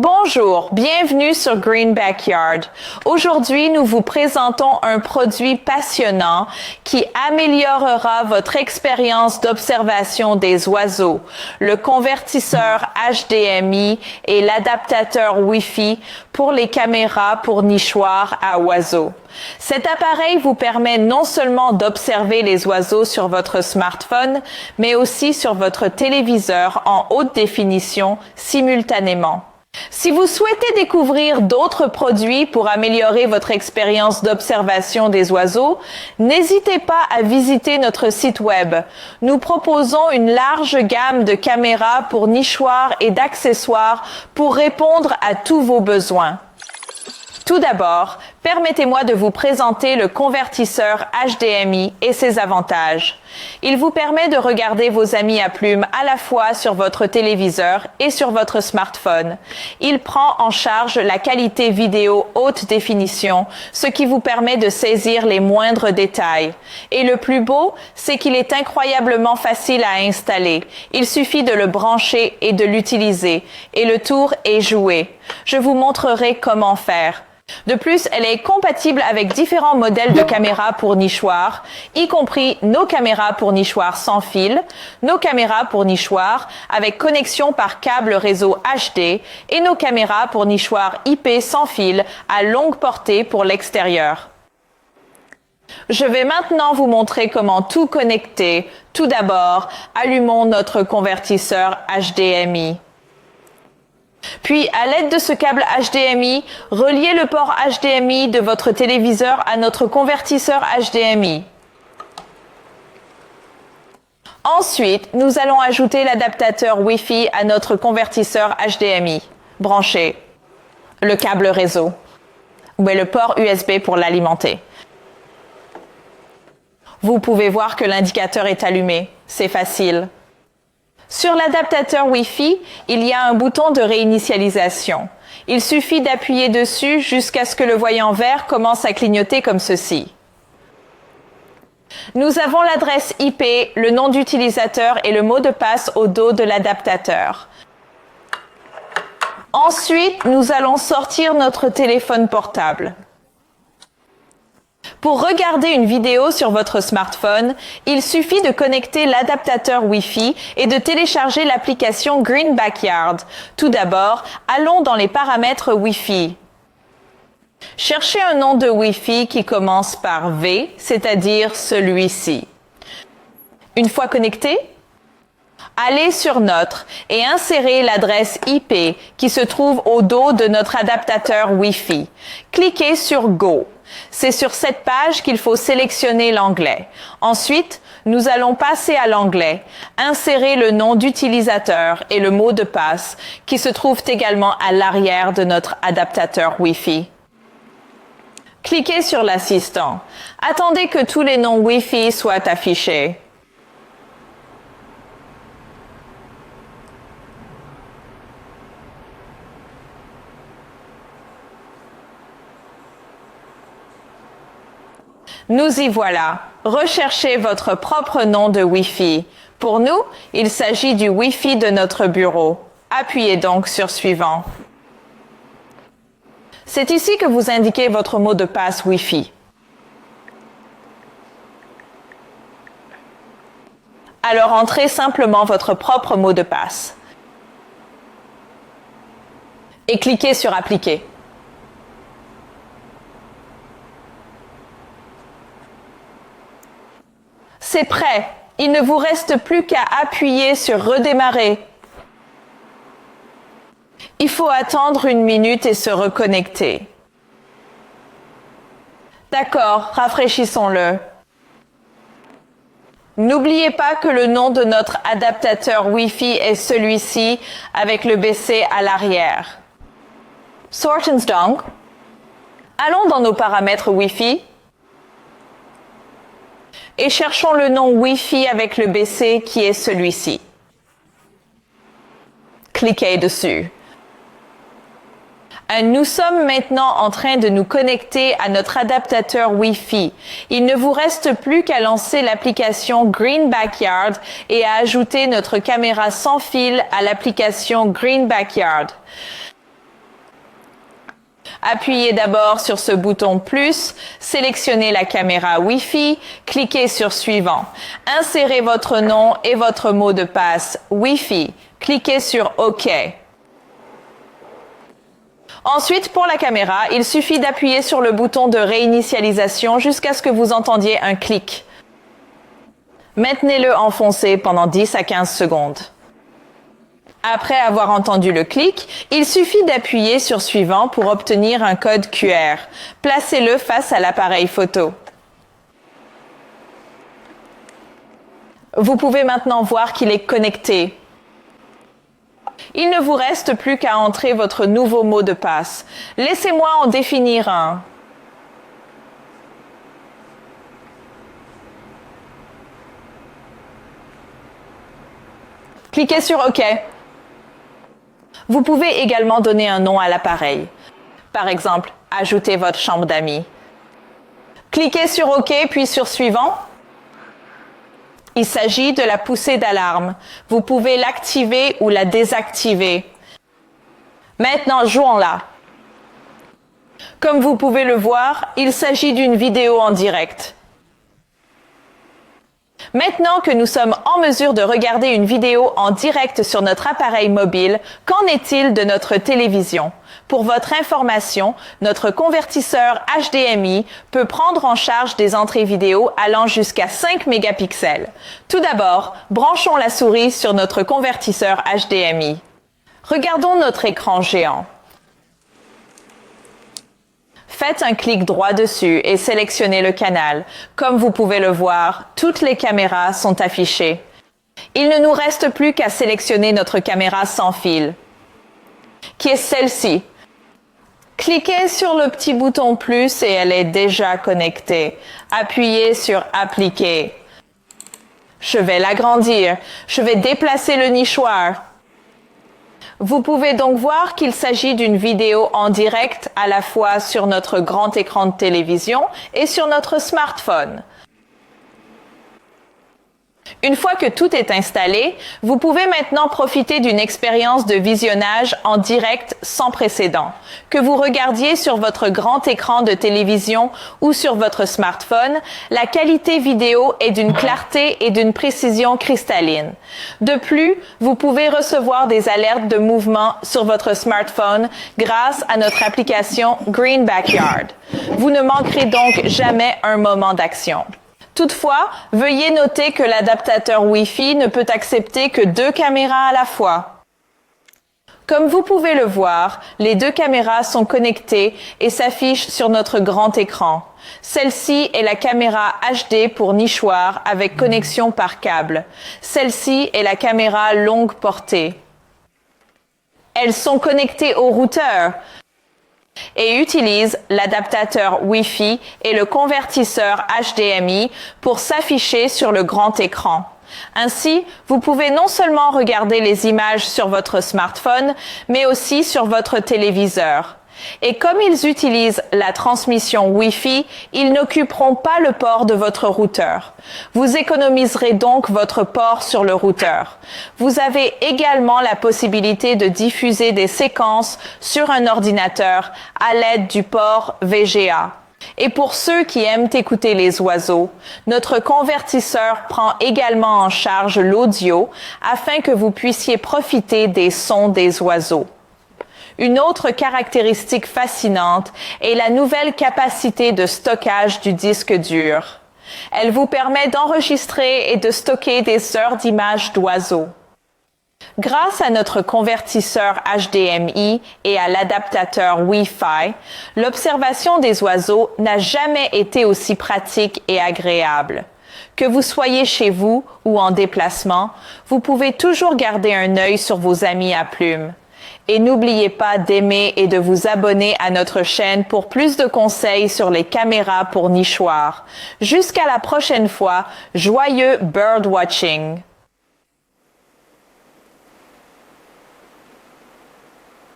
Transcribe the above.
Bonjour, bienvenue sur Green Backyard. Aujourd'hui, nous vous présentons un produit passionnant qui améliorera votre expérience d'observation des oiseaux, le convertisseur HDMI et l'adaptateur Wi-Fi pour les caméras pour nichoirs à oiseaux. Cet appareil vous permet non seulement d'observer les oiseaux sur votre smartphone, mais aussi sur votre téléviseur en haute définition simultanément. Si vous souhaitez découvrir d'autres produits pour améliorer votre expérience d'observation des oiseaux, n'hésitez pas à visiter notre site web. Nous proposons une large gamme de caméras pour nichoirs et d'accessoires pour répondre à tous vos besoins. Tout d'abord, permettez-moi de vous présenter le convertisseur HDMI et ses avantages. Il vous permet de regarder vos amis à plumes à la fois sur votre téléviseur et sur votre smartphone. Il prend en charge la qualité vidéo haute définition, ce qui vous permet de saisir les moindres détails. Et le plus beau, c'est qu'il est incroyablement facile à installer. Il suffit de le brancher et de l'utiliser, et le tour est joué. Je vous montrerai comment faire. De plus, elle est compatible avec différents modèles de caméras pour nichoirs, y compris nos caméras pour nichoirs sans fil, nos caméras pour nichoirs avec connexion par câble réseau HD et nos caméras pour nichoirs IP sans fil à longue portée pour l'extérieur. Je vais maintenant vous montrer comment tout connecter. Tout d'abord, allumons notre convertisseur HDMI. Puis, à l'aide de ce câble HDMI, reliez le port HDMI de votre téléviseur à notre convertisseur HDMI. Ensuite, nous allons ajouter l'adaptateur Wi-Fi à notre convertisseur HDMI. Brancher le câble réseau ou le port USB pour l'alimenter. Vous pouvez voir que l'indicateur est allumé. C'est facile. Sur l'adaptateur Wi-Fi, il y a un bouton de réinitialisation. Il suffit d'appuyer dessus jusqu'à ce que le voyant vert commence à clignoter comme ceci. Nous avons l'adresse IP, le nom d'utilisateur et le mot de passe au dos de l'adaptateur. Ensuite, nous allons sortir notre téléphone portable. Pour regarder une vidéo sur votre smartphone, il suffit de connecter l'adaptateur Wi-Fi et de télécharger l'application Green Backyard. Tout d'abord, allons dans les paramètres Wi-Fi. Cherchez un nom de Wi-Fi qui commence par V, c'est-à-dire celui-ci. Une fois connecté, allez sur Notre et insérez l'adresse IP qui se trouve au dos de notre adaptateur Wi-Fi. Cliquez sur Go. C'est sur cette page qu'il faut sélectionner l'anglais. Ensuite, nous allons passer à l'anglais. Insérez le nom d'utilisateur et le mot de passe qui se trouvent également à l'arrière de notre adaptateur Wi-Fi. Cliquez sur l'assistant. Attendez que tous les noms Wi-Fi soient affichés. Nous y voilà. Recherchez votre propre nom de Wi-Fi. Pour nous, il s'agit du Wi-Fi de notre bureau. Appuyez donc sur Suivant. C'est ici que vous indiquez votre mot de passe Wi-Fi. Alors entrez simplement votre propre mot de passe. Et cliquez sur Appliquer. C'est prêt. Il ne vous reste plus qu'à appuyer sur Redémarrer. Il faut attendre 1 minute et se reconnecter. D'accord, rafraîchissons-le. N'oubliez pas que le nom de notre adaptateur Wi-Fi est celui-ci avec le BC à l'arrière. Sortens donc. Allons dans nos paramètres Wi-Fi. Et cherchons le nom Wi-Fi avec le BC qui est celui-ci. Cliquez dessus. Nous sommes maintenant en train de nous connecter à notre adaptateur Wi-Fi. Il ne vous reste plus qu'à lancer l'application Green Backyard et à ajouter notre caméra sans fil à l'application Green Backyard. Appuyez d'abord sur ce bouton plus, sélectionnez la caméra Wi-Fi, cliquez sur Suivant. Insérez votre nom et votre mot de passe Wi-Fi. Cliquez sur OK. Ensuite, pour la caméra, il suffit d'appuyer sur le bouton de réinitialisation jusqu'à ce que vous entendiez un clic. Maintenez-le enfoncé pendant 10 à 15 secondes. Après avoir entendu le clic, il suffit d'appuyer sur Suivant pour obtenir un code QR. Placez-le face à l'appareil photo. Vous pouvez maintenant voir qu'il est connecté. Il ne vous reste plus qu'à entrer votre nouveau mot de passe. Laissez-moi en définir un. Cliquez sur OK. Vous pouvez également donner un nom à l'appareil. Par exemple, ajoutez votre chambre d'amis. Cliquez sur OK puis sur Suivant. Il s'agit de la poussée d'alarme. Vous pouvez l'activer ou la désactiver. Maintenant, jouons-la. Comme vous pouvez le voir, il s'agit d'une vidéo en direct. Maintenant que nous sommes en mesure de regarder une vidéo en direct sur notre appareil mobile, qu'en est-il de notre télévision? Pour votre information, notre convertisseur HDMI peut prendre en charge des entrées vidéo allant jusqu'à 5 mégapixels. Tout d'abord, branchons la souris sur notre convertisseur HDMI. Regardons notre écran géant. Faites un clic droit dessus et sélectionnez le canal. Comme vous pouvez le voir, toutes les caméras sont affichées. Il ne nous reste plus qu'à sélectionner notre caméra sans fil, qui est celle-ci. Cliquez sur le petit bouton plus et elle est déjà connectée. Appuyez sur Appliquer. Je vais l'agrandir. Je vais déplacer le nichoir. Vous pouvez donc voir qu'il s'agit d'une vidéo en direct à la fois sur notre grand écran de télévision et sur notre smartphone. Une fois que tout est installé, vous pouvez maintenant profiter d'une expérience de visionnage en direct sans précédent. Que vous regardiez sur votre grand écran de télévision ou sur votre smartphone, la qualité vidéo est d'une clarté et d'une précision cristalline. De plus, vous pouvez recevoir des alertes de mouvement sur votre smartphone grâce à notre application Green Backyard. Vous ne manquerez donc jamais un moment d'action. Toutefois, veuillez noter que l'adaptateur Wi-Fi ne peut accepter que 2 caméras à la fois. Comme vous pouvez le voir, les 2 caméras sont connectées et s'affichent sur notre grand écran. Celle-ci est la caméra HD pour nichoir avec connexion par câble. Celle-ci est la caméra longue portée. Elles sont connectées au routeur et utilisent l'adaptateur Wi-Fi et le convertisseur HDMI pour s'afficher sur le grand écran. Ainsi, vous pouvez non seulement regarder les images sur votre smartphone, mais aussi sur votre téléviseur. Et comme ils utilisent la transmission Wi-Fi, ils n'occuperont pas le port de votre routeur. Vous économiserez donc votre port sur le routeur. Vous avez également la possibilité de diffuser des séquences sur un ordinateur à l'aide du port VGA. Et pour ceux qui aiment écouter les oiseaux, notre convertisseur prend également en charge l'audio afin que vous puissiez profiter des sons des oiseaux. Une autre caractéristique fascinante est la nouvelle capacité de stockage du disque dur. Elle vous permet d'enregistrer et de stocker des heures d'images d'oiseaux. Grâce à notre convertisseur HDMI et à l'adaptateur Wi-Fi, l'observation des oiseaux n'a jamais été aussi pratique et agréable. Que vous soyez chez vous ou en déplacement, vous pouvez toujours garder un œil sur vos amis à plumes. Et n'oubliez pas d'aimer et de vous abonner à notre chaîne pour plus de conseils sur les caméras pour nichoirs. Jusqu'à la prochaine fois, joyeux birdwatching!